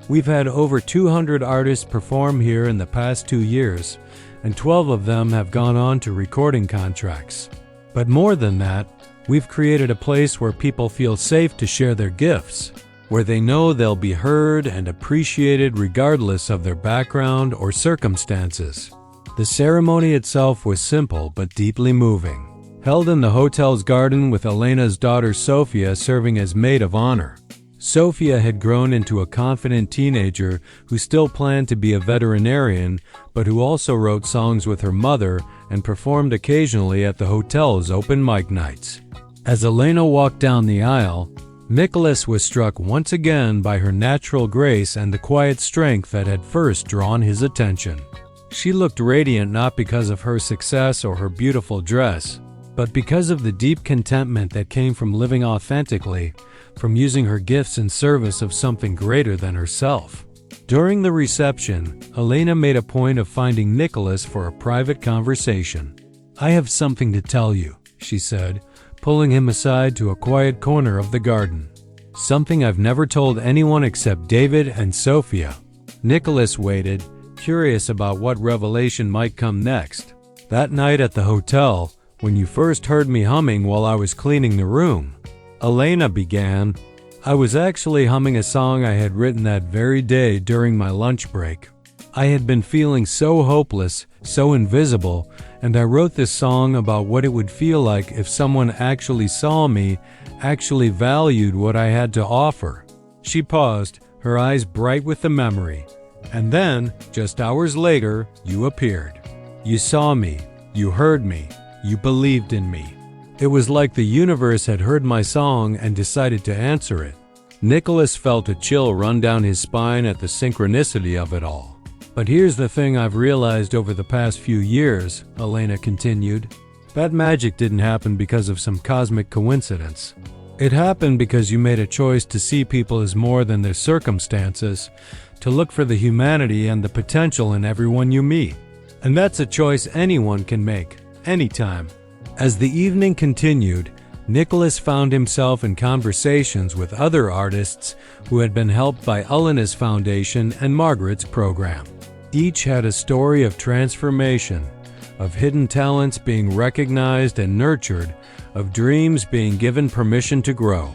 We've had over 200 artists perform here in the past 2 years, and 12 of them have gone on to recording contracts. But more than that, we've created a place where people feel safe to share their gifts, where they know they'll be heard and appreciated regardless of their background or circumstances." The ceremony itself was simple but deeply moving, held in the hotel's garden with Elena's daughter Sophia serving as maid of honor. Sophia had grown into a confident teenager who still planned to be a veterinarian, but who also wrote songs with her mother and performed occasionally at the hotel's open mic nights. As Elena walked down the aisle, Nicolas was struck once again by her natural grace and the quiet strength that had first drawn his attention. She looked radiant not because of her success or her beautiful dress, but because of the deep contentment that came from living authentically, from using her gifts in service of something greater than herself. During the reception, Elena made a point of finding Nicolas for a private conversation. "I have something to tell you," she said, pulling him aside to a quiet corner of the garden. "Something I've never told anyone except David and Sophia." Nicolas waited, curious about what revelation might come next. "That night at the hotel, when you first heard me humming while I was cleaning the room," Elena began, "I was actually humming a song I had written that very day during my lunch break. I had been feeling so hopeless, so invisible, and I wrote this song about what it would feel like if someone actually saw me, actually valued what I had to offer." She paused, her eyes bright with the memory. "And then, just hours later, you appeared. You saw me, you heard me, you believed in me. It was like the universe had heard my song and decided to answer it." Nicolas felt a chill run down his spine at the synchronicity of it all. "But here's the thing I've realized over the past few years," Elena continued. "That magic didn't happen because of some cosmic coincidence. It happened because you made a choice to see people as more than their circumstances, to look for the humanity and the potential in everyone you meet. And that's a choice anyone can make, anytime." As the evening continued, Nicolas found himself in conversations with other artists who had been helped by Elena's foundation and Margaret's program. Each had a story of transformation, of hidden talents being recognized and nurtured, of dreams being given permission to grow.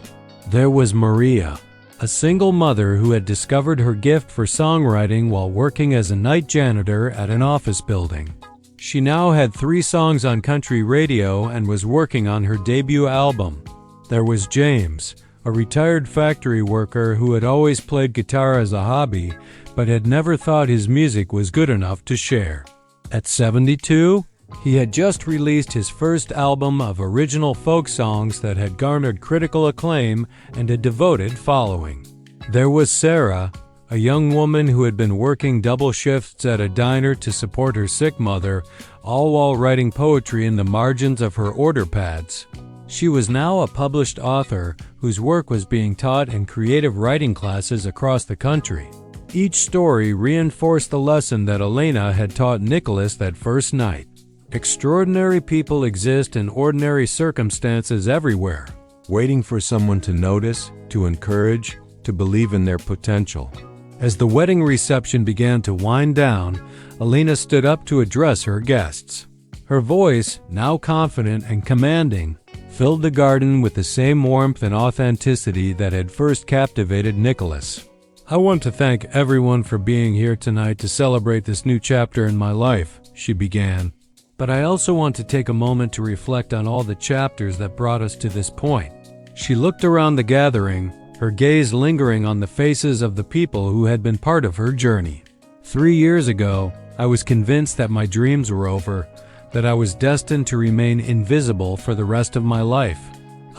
There was Maria, a single mother who had discovered her gift for songwriting while working as a night janitor at an office building. She now had 3 songs on country radio and was working on her debut album. There was James, a retired factory worker who had always played guitar as a hobby, but had never thought his music was good enough to share. At 72, he had just released his first album of original folk songs that had garnered critical acclaim and a devoted following. There was Sarah, a young woman who had been working double shifts at a diner to support her sick mother, all while writing poetry in the margins of her order pads. She was now a published author whose work was being taught in creative writing classes across the country. Each story reinforced the lesson that Elena had taught Nicolas that first night. Extraordinary people exist in ordinary circumstances everywhere, waiting for someone to notice, to encourage, to believe in their potential. As the wedding reception began to wind down, Elena stood up to address her guests. Her voice, now confident and commanding, filled the garden with the same warmth and authenticity that had first captivated Nicolas. "I want to thank everyone for being here tonight to celebrate this new chapter in my life," she began. "But I also want to take a moment to reflect on all the chapters that brought us to this point." She looked around the gathering, her gaze lingering on the faces of the people who had been part of her journey. 3 years ago, I was convinced that my dreams were over, that I was destined to remain invisible for the rest of my life.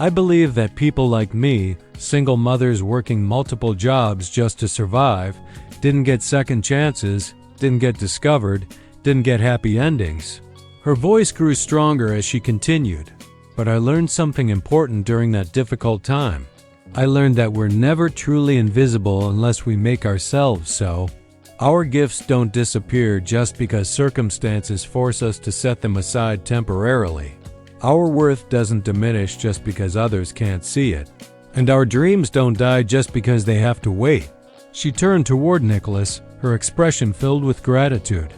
I believe that people like me, single mothers working multiple jobs just to survive, didn't get second chances, didn't get discovered, didn't get happy endings. Her voice grew stronger as she continued, but I learned something important during that difficult time. I learned that we're never truly invisible unless we make ourselves so. Our gifts don't disappear just because circumstances force us to set them aside temporarily. Our worth doesn't diminish just because others can't see it. And our dreams don't die just because they have to wait. She turned toward Nicholas, her expression filled with gratitude.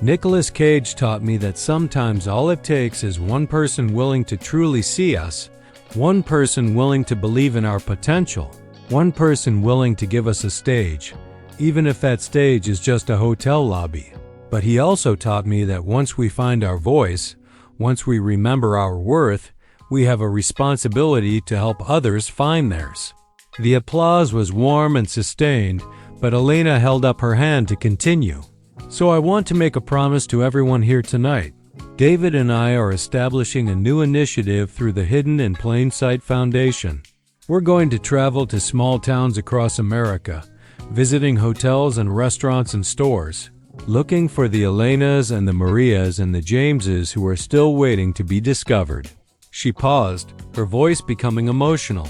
Nicolas Cage taught me that sometimes all it takes is one person willing to truly see us, one person willing to believe in our potential, one person willing to give us a stage, even if that stage is just a hotel lobby. But he also taught me that once we find our voice, once we remember our worth, we have a responsibility to help others find theirs. The applause was warm and sustained, but Elena held up her hand to continue. So I want to make a promise to everyone here tonight. David and I are establishing a new initiative through the Hidden in Plain Sight Foundation. We're going to travel to small towns across America, visiting hotels and restaurants and stores, looking for the Elenas and the Marias and the Jameses who are still waiting to be discovered. She paused, her voice becoming emotional.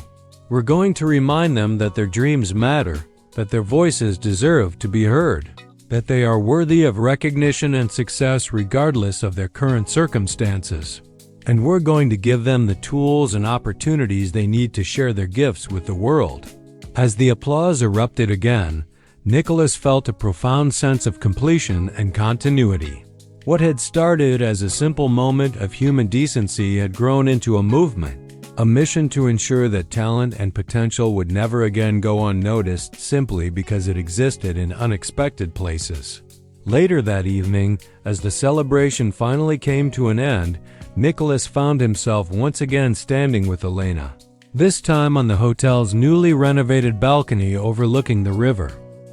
We're going to remind them that their dreams matter, that their voices deserve to be heard, that they are worthy of recognition and success regardless of their current circumstances. And we're going to give them the tools and opportunities they need to share their gifts with the world. As the applause erupted again, Nicholas felt a profound sense of completion and continuity. What had started as a simple moment of human decency had grown into a movement, a mission to ensure that talent and potential would never again go unnoticed simply because it existed in unexpected places. Later that evening, as the celebration finally came to an end, Nicholas found himself once again standing with Elena, this time on the hotel's newly renovated balcony overlooking the river.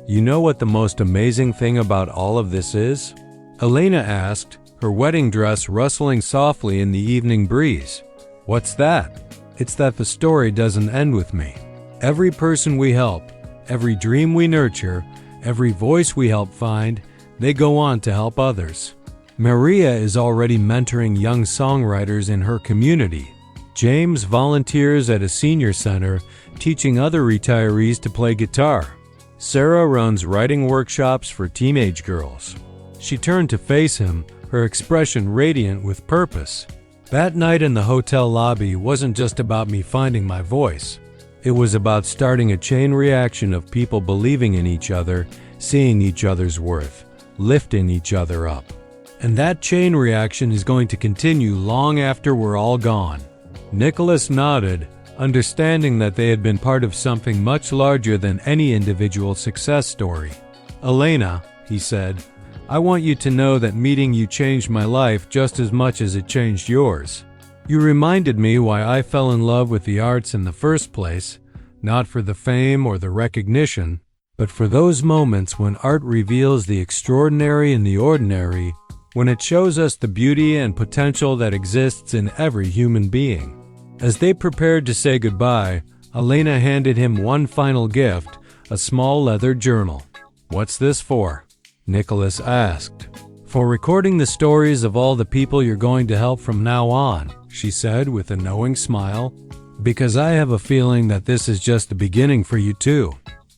You know what the most amazing thing about all of this is? Elena asked, her wedding dress rustling softly in the evening breeze. What's that? It's that the story doesn't end with me. Every person we help, every dream we nurture, every voice we help find, they go on to help others. Maria is already mentoring young songwriters in her community. James volunteers at a senior center, teaching other retirees to play guitar. Sarah runs writing workshops for teenage girls. She turned to face him, her expression radiant with purpose. That night in the hotel lobby wasn't just about me finding my voice. It was about starting a chain reaction of people believing in each other, seeing each other's worth, lifting each other up. And that chain reaction is going to continue long after we're all gone. Nicholas nodded, understanding that they had been part of something much larger than any individual success story. Elena, he said, I want you to know that meeting you changed my life just as much as it changed yours. You reminded me why I fell in love with the arts in the first place, not for the fame or the recognition, but for those moments when art reveals the extraordinary in the ordinary, when it shows us the beauty and potential that exists in every human being. As they prepared to say goodbye, Elena handed him one final gift, a small leather journal. What's this for? Nicholas asked. For recording the stories of all the people you're going to help from now on, she said with a knowing smile. Because I have a feeling that this is just the beginning for you too.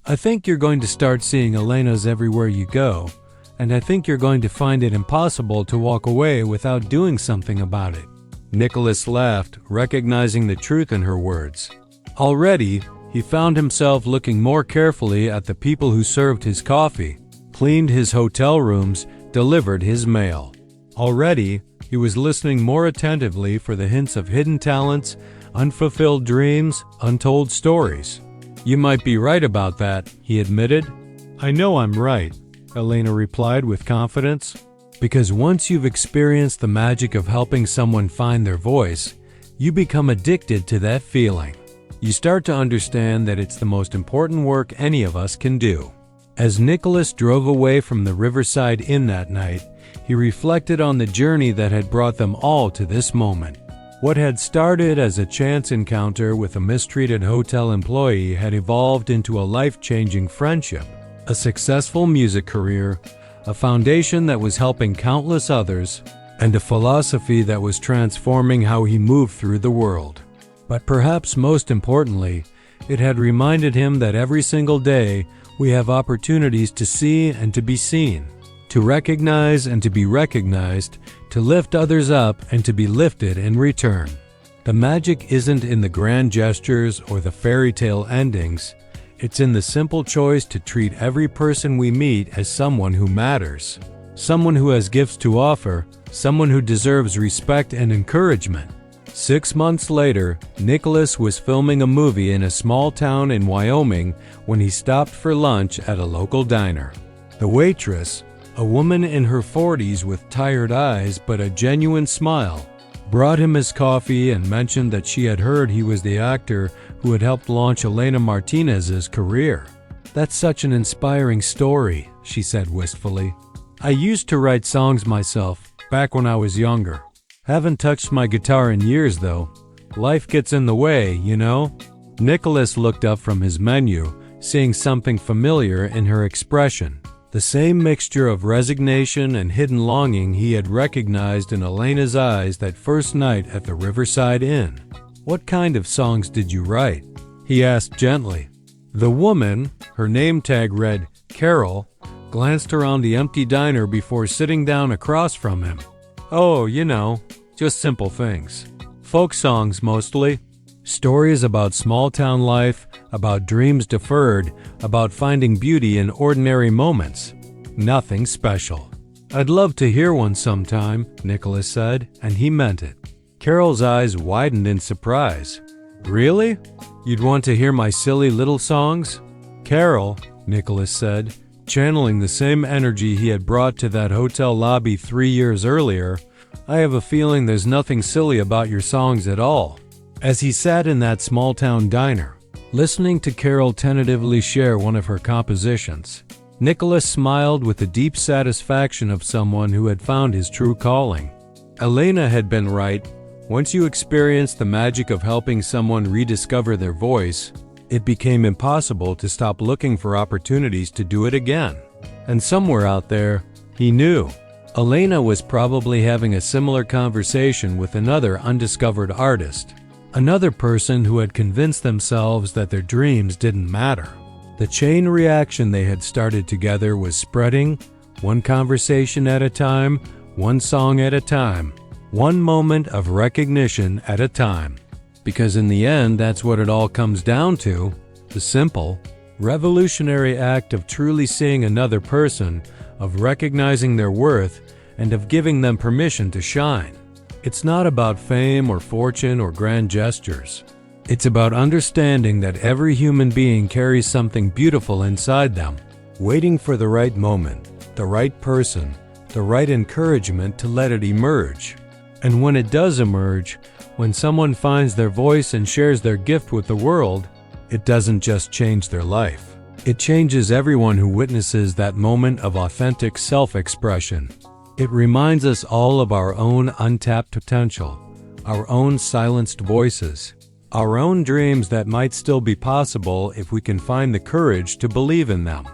I think you're going to start seeing Elenas everywhere you go, and I think you're going to find it impossible to walk away without doing something about it. Nicholas laughed, recognizing the truth in her words. Already, he found himself looking more carefully at the people who served his coffee, cleaned his hotel rooms, delivered his mail. Already, he was listening more attentively for the hints of hidden talents, unfulfilled dreams, untold stories. You might be right about that, he admitted. I know I'm right, Elena replied with confidence. Because once you've experienced the magic of helping someone find their voice, you become addicted to that feeling. You start to understand that it's the most important work any of us can do. As Nicholas drove away from the Riverside Inn that night, he reflected on the journey that had brought them all to this moment. What had started as a chance encounter with a mistreated hotel employee had evolved into a life-changing friendship, a successful music career, a foundation that was helping countless others, and a philosophy that was transforming how he moved through the world. But perhaps most importantly, it had reminded him that every single day we have opportunities to see and to be seen, to recognize and to be recognized, to lift others up and to be lifted in return. The magic isn't in the grand gestures or the fairy tale endings. It's in the simple choice to treat every person we meet as someone who matters, someone who has gifts to offer, someone who deserves respect and encouragement. 6 months later, Nicolas was filming a movie in a small town in Wyoming when he stopped for lunch at a local diner. The waitress, a woman in her 40s with tired eyes but a genuine smile, brought him his coffee and mentioned that she had heard he was the actor who had helped launch Elena Martinez's career. "That's such an inspiring story," she said wistfully. "I used to write songs myself, back when I was younger. Haven't touched my guitar in years though. Life gets in the way, you know?" Nicolas looked up from his menu, seeing something familiar in her expression. The same mixture of resignation and hidden longing he had recognized in Elena's eyes that first night at the Riverside Inn. "What kind of songs did you write?" he asked gently. The woman, her name tag read Carol, glanced around the empty diner before sitting down across from him. "Oh, you know, just simple things. Folk songs mostly. Stories about small-town life, about dreams deferred, about finding beauty in ordinary moments. Nothing special." "I'd love to hear one sometime," Nicolas said, and he meant it. Carol's eyes widened in surprise. "Really? You'd want to hear my silly little songs?" "Carol," Nicolas said, channeling the same energy he had brought to that hotel lobby 3 years earlier, "I have a feeling there's nothing silly about your songs at all." As he sat in that small-town diner, listening to Carol tentatively share one of her compositions, Nicolas smiled with the deep satisfaction of someone who had found his true calling. Elena had been right. Once you experience the magic of helping someone rediscover their voice, it became impossible to stop looking for opportunities to do it again. And somewhere out there, he knew, Elena was probably having a similar conversation with another undiscovered artist. Another person who had convinced themselves that their dreams didn't matter. The chain reaction they had started together was spreading, one conversation at a time, one song at a time, one moment of recognition at a time. Because in the end, that's what it all comes down to, the simple, revolutionary act of truly seeing another person, of recognizing their worth, and of giving them permission to shine. It's not about fame or fortune or grand gestures. It's about understanding that every human being carries something beautiful inside them, waiting for the right moment, the right person, the right encouragement to let it emerge. And when it does emerge, when someone finds their voice and shares their gift with the world, it doesn't just change their life. It changes everyone who witnesses that moment of authentic self-expression. It reminds us all of our own untapped potential, our own silenced voices, our own dreams that might still be possible if we can find the courage to believe in them.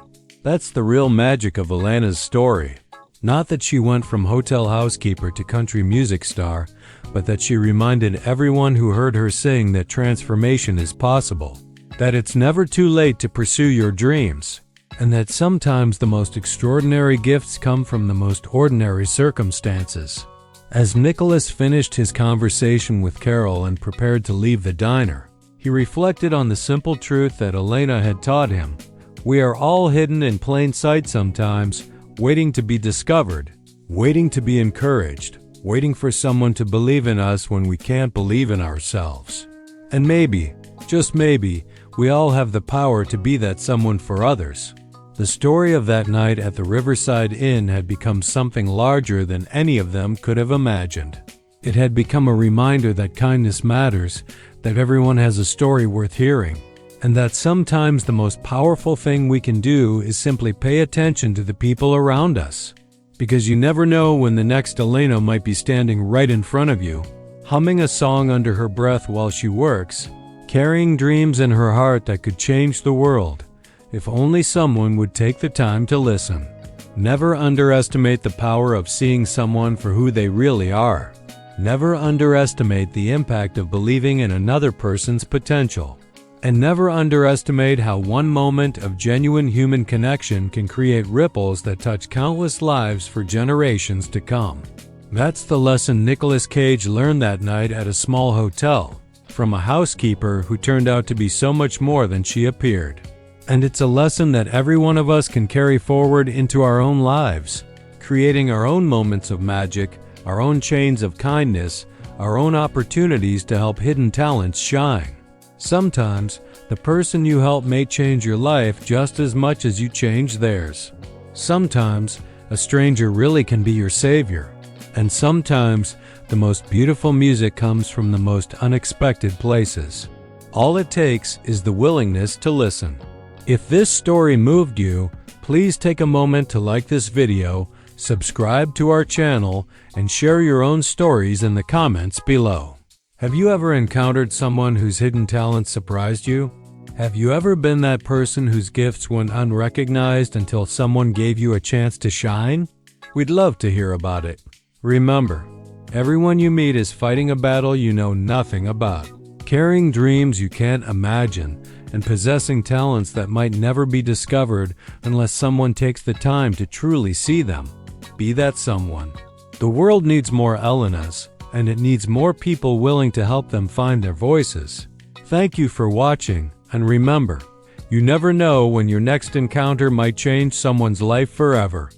That's the real magic of Elena's story. Not that she went from hotel housekeeper to country music star, but that she reminded everyone who heard her sing that transformation is possible, that it's never too late to pursue your dreams, and that sometimes the most extraordinary gifts come from the most ordinary circumstances. As Nicolas finished his conversation with Carol and prepared to leave the diner, he reflected on the simple truth that Elena had taught him. We are all hidden in plain sight sometimes, waiting to be discovered, waiting to be encouraged, waiting for someone to believe in us when we can't believe in ourselves. And maybe, just maybe, we all have the power to be that someone for others. The story of that night at the Riverside Inn had become something larger than any of them could have imagined. It had become a reminder that kindness matters, that everyone has a story worth hearing, and that sometimes the most powerful thing we can do is simply pay attention to the people around us. Because you never know when the next Elena might be standing right in front of you, humming a song under her breath while she works, carrying dreams in her heart that could change the world, if only someone would take the time to listen. Never underestimate the power of seeing someone for who they really are. Never underestimate the impact of believing in another person's potential. And never underestimate how one moment of genuine human connection can create ripples that touch countless lives for generations to come. That's the lesson Nicolas Cage learned that night at a small hotel, from a housekeeper who turned out to be so much more than she appeared. And it's a lesson that every one of us can carry forward into our own lives, creating our own moments of magic, our own chains of kindness, our own opportunities to help hidden talents shine. Sometimes, the person you help may change your life just as much as you change theirs. Sometimes, a stranger really can be your savior. And sometimes, the most beautiful music comes from the most unexpected places. All it takes is the willingness to listen. If this story moved you, please take a moment to like this video, subscribe to our channel, and share your own stories in the comments below. Have you ever encountered someone whose hidden talent surprised you? Have you ever been that person whose gifts went unrecognized until someone gave you a chance to shine? We'd love to hear about it. Remember, everyone you meet is fighting a battle you know nothing about, carrying dreams you can't imagine, and possessing talents that might never be discovered unless someone takes the time to truly see them. Be that someone. The world needs more Elenas, and it needs more people willing to help them find their voices. Thank you for watching, and remember, you never know when your next encounter might change someone's life forever.